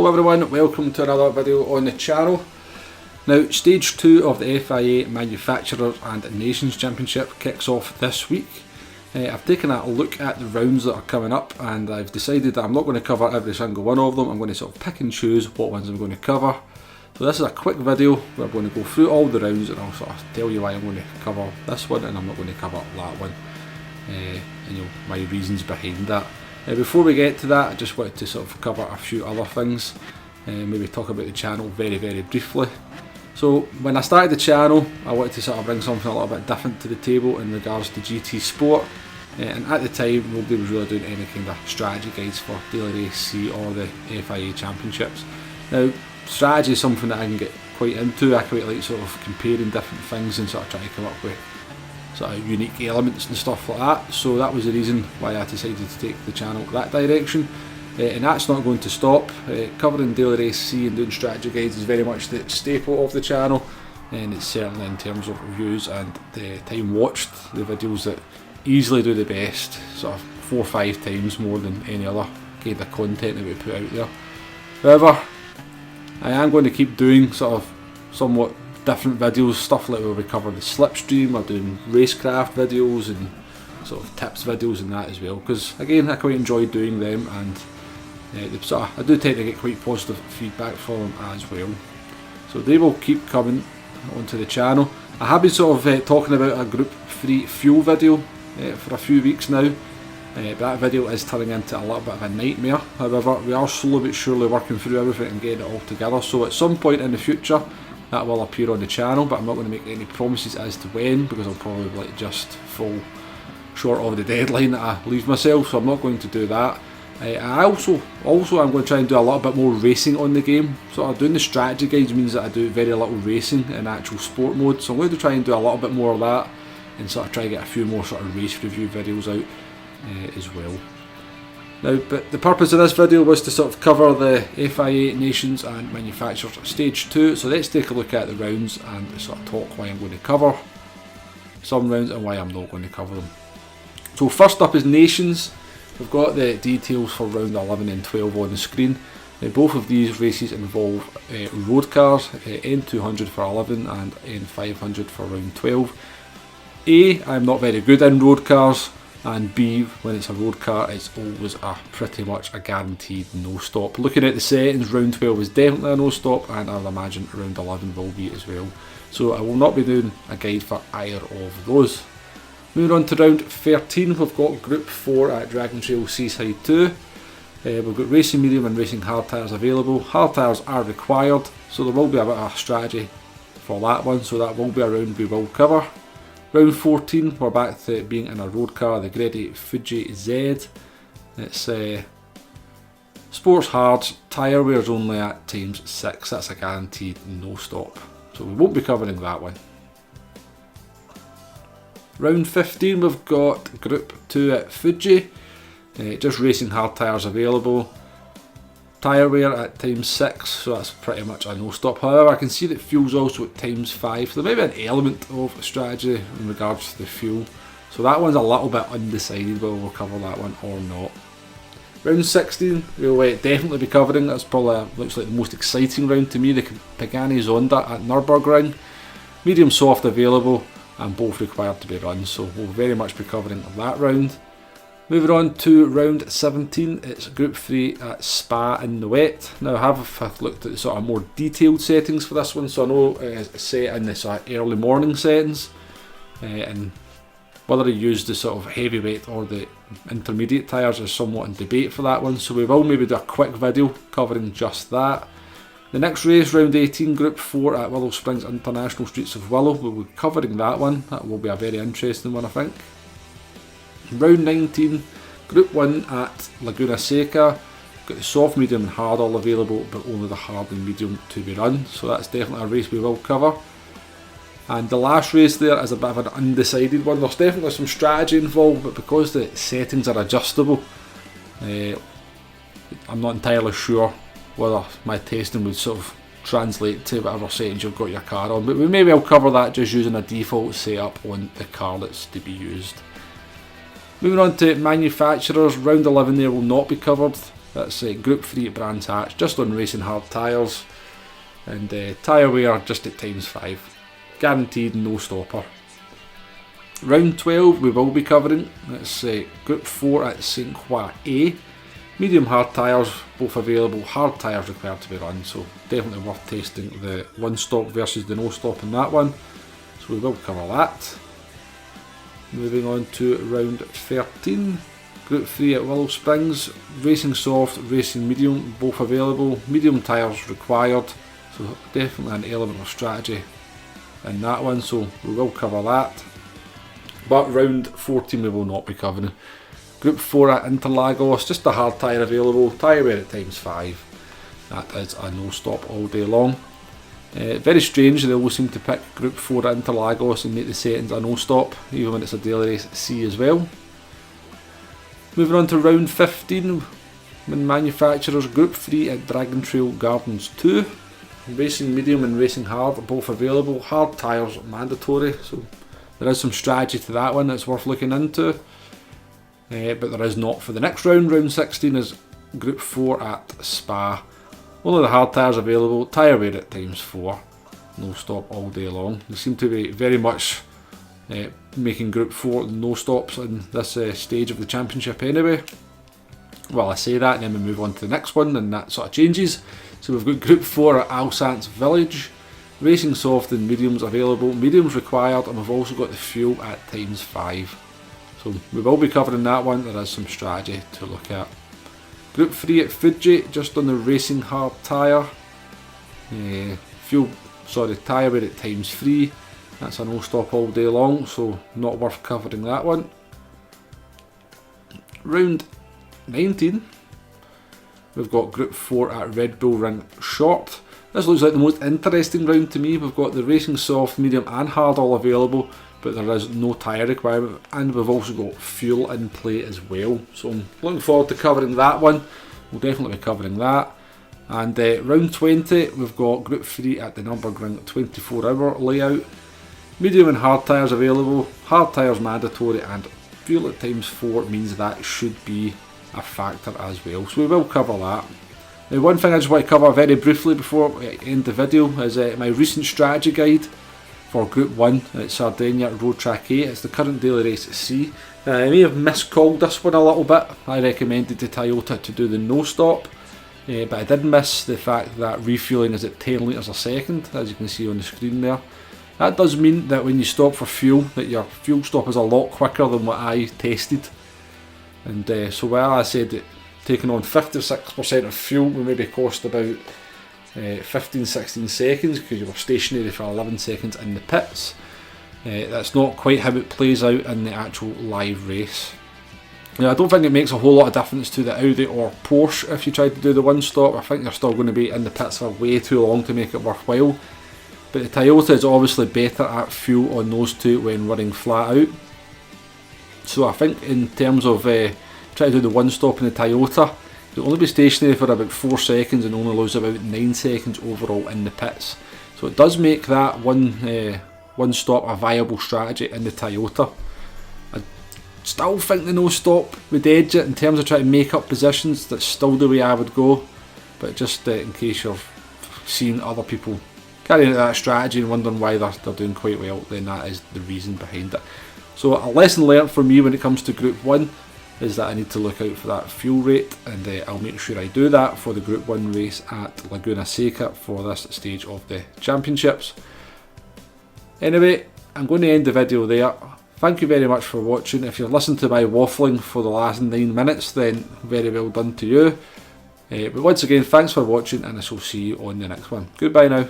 Hello everyone, welcome to another video on the channel. Now, stage 2 of the FIA Manufacturers and Nations Championship kicks off this week. I've taken a look at the rounds that are coming up and I've decided that I'm not going to cover every single one of them. I'm going to sort of pick and choose what ones I'm going to cover. So this is a quick video where I'm going to go through all the rounds and I'll sort of tell you why I'm going to cover this one and I'm not going to cover that one. And my reasons behind that. Before we get to that, I just wanted to sort of cover a few other things, maybe talk about the channel very briefly. So when I started the channel, I wanted to sort of bring something a little bit different to the table in regards to GT Sport, and at the time nobody was really doing any kind of strategy guides for Daily Race C or the FIA Championships. Now, strategy is something that I can get quite into. I quite like sort of comparing different things and sort of trying to come up with sort of unique elements and stuff like that, so that was the reason why I decided to take the channel that direction, and that's not going to stop. Covering Daily Race C and doing strategy guides is very much the staple of the channel, and it's certainly in terms of views and time watched, the videos that easily do the best, sort of 4 or 5 times more than any other kind of content that we put out there. However, I am going to keep doing sort of somewhat different videos, stuff like where we cover the slipstream, or doing racecraft videos and sort of tips videos and that as well, because again I quite enjoy doing them, and I do tend to get quite positive feedback from them as well. So they will keep coming onto the channel. I have been sort of talking about a Group 3 fuel video for a few weeks now, but that video is turning into a little bit of a nightmare. However, we are slowly but surely working through everything and getting it all together, so at some point in the future that will appear on the channel, but I'm not going to make any promises as to when, because I'll probably just fall short of the deadline that I leave myself, so I'm not going to do that. I also I'm going to try and do a little bit more racing on the game. Sort of doing the strategy guides means that I do very little racing in actual sport mode, so I'm going to try and do a little bit more of that and sort of try to get a few more sort of race review videos out as well. Now, but the purpose of this video was to sort of cover the FIA Nations and Manufacturers Stage 2, so let's take a look at the rounds and sort of talk why I'm going to cover some rounds and why I'm not going to cover them. So first up is Nations. We've got the details for round 11 and 12 on the screen. Both of these races involve road cars, N200 for 11 and N500 for round 12. A, I'm not very good in road cars, and B, when it's a road car, it's always pretty much a guaranteed no stop. Looking at the settings, round 12 is definitely a no stop, and I would imagine round 11 will be as well. So I will not be doing a guide for either of those. Moving on to round 13, we've got Group 4 at Dragon Trail Seaside 2. We've got racing medium and racing hard tyres available. Hard tyres are required, so there will be a bit of a strategy for that one, so that will be a round we will cover. Round 14, we're back to being in a road car, the Grady Fuji Z. It's sports hard, tyre wear's only at ×6, that's a guaranteed no stop, so we won't be covering that one. Round 15, we've got Group 2 at Fuji, just racing hard tyres available. Tyre wear at ×6, so that's pretty much a no stop. However, I can see that fuel's also at ×5, so there may be an element of strategy in regards to the fuel. So that one's a little bit undecided whether we'll cover that one or not. Round 16, we'll definitely be covering. That's probably looks like the most exciting round to me, the Pagani Zonda at Nürburgring. Medium soft available and both required to be run, so we'll very much be covering that round. Moving on to round 17, it's Group 3 at Spa in the wet. Now I have looked at the sort of more detailed settings for this one, so I know it's set in the sort of early morning settings, and whether you use the sort of heavyweight or the intermediate tyres is somewhat in debate for that one, so we will maybe do a quick video covering just that. The next race, round 18, Group 4 at Willow Springs International Streets of Willow, we'll be covering that one. That will be a very interesting one, I think. Round 19, Group 1 at Laguna Seca. Got the soft, medium and hard all available, but only the hard and medium to be run, so that's definitely a race we will cover. And the last race there is a bit of an undecided one. There's definitely some strategy involved, but because the settings are adjustable, I'm not entirely sure whether my testing would sort of translate to whatever settings you've got your car on, but we may well cover that just using a default setup on the car that's to be used. Moving on to manufacturers, round 11 there will not be covered. That's Group 3 at Brands Hatch, just on racing hard tyres, and tyre wear just at ×5. Guaranteed no stopper. Round 12 we will be covering. That's Group 4 at St Croix A. Medium hard tyres, both available. Hard tyres required to be run, so definitely worth tasting the one stop versus the no stop in that one. So we will cover that. Moving on to round 13. Group 3 at Willow Springs. Racing soft, racing medium, both available. Medium tyres required, so definitely an element of strategy in that one, so we will cover that. But round 14 we will not be covering. Group 4 at Interlagos, just a hard tyre available, tyre wear at ×5. That is a no stop all day long. Very strange they all seem to pick Group 4 at Interlagos and make the settings a no stop, even when it's a daily race C as well. Moving on to round 15, when manufacturers. Group 3 at Dragon Trail Gardens 2. Racing medium and racing hard are both available. Hard tyres mandatory, so there is some strategy to that one that's worth looking into. But there is not for the next round. Round 16 is Group 4 at Spa. Only the hard tyres available, tyre wear at ×4. No stop all day long. They seem to be very much making Group 4 no stops in this stage of the championship anyway. Well, I say that and then we move on to the next one and that sort of changes. So we've got Group 4 at Alsace Village. Racing soft and mediums available, mediums required, and we've also got the fuel at ×5. So we will be covering that one, there is some strategy to look at. Group 3 at Fuji, just on the racing hard tyre. Tyre wear at ×3. That's a no stop all day long, so not worth covering that one. Round 19, we've got Group 4 at Red Bull Ring Short. This looks like the most interesting round to me. We've got the racing soft, medium and hard all available, but there is no tyre requirement, and we've also got fuel in play as well. So I'm looking forward to covering that one. We'll definitely be covering that. And round 20, we've got Group 3 at the Nürburgring 24-hour layout. Medium and hard tyres available, hard tyres mandatory, and fuel at ×4 means that should be a factor as well. So we will cover that. Now, one thing I just want to cover very briefly before we end the video is my recent strategy guide for Group 1 at Sardinia Road Track 8. It's the current daily race at C. I may have miscalled this one a little bit. I recommended to Toyota to do the no stop, but I did miss the fact that refuelling is at 10 litres a second, as you can see on the screen there. That does mean that when you stop for fuel, that your fuel stop is a lot quicker than what I tested. And so while I said that taking on 56% of fuel will maybe cost about 15-16 seconds because you were stationary for 11 seconds in the pits, that's not quite how it plays out in the actual live race. Now, I don't think it makes a whole lot of difference to the Audi or Porsche if you try to do the one stop. I think you're still going to be in the pits for way too long to make it worthwhile. But the Toyota is obviously better at fuel on those two when running flat out. So I think in terms of trying to do the one stop in the Toyota, you'll only be stationary for about 4 seconds and only lose about 9 seconds overall in the pits. So it does make that one stop a viable strategy in the Toyota. I still think the no stop would edge it in terms of trying to make up positions. That's still the way I would go, but just in case you're seeing other people carrying out that strategy and wondering why they're doing quite well, then that is the reason behind it. So a lesson learned for me when it comes to Group 1 is that I need to look out for that fuel rate, and I'll make sure I do that for the Group 1 race at Laguna Seca for this stage of the championships. Anyway, I'm going to end the video there. Thank you very much for watching. If you've listened to my waffling for the last 9 minutes, then very well done to you. But once again, thanks for watching, and I shall see you on the next one. Goodbye now.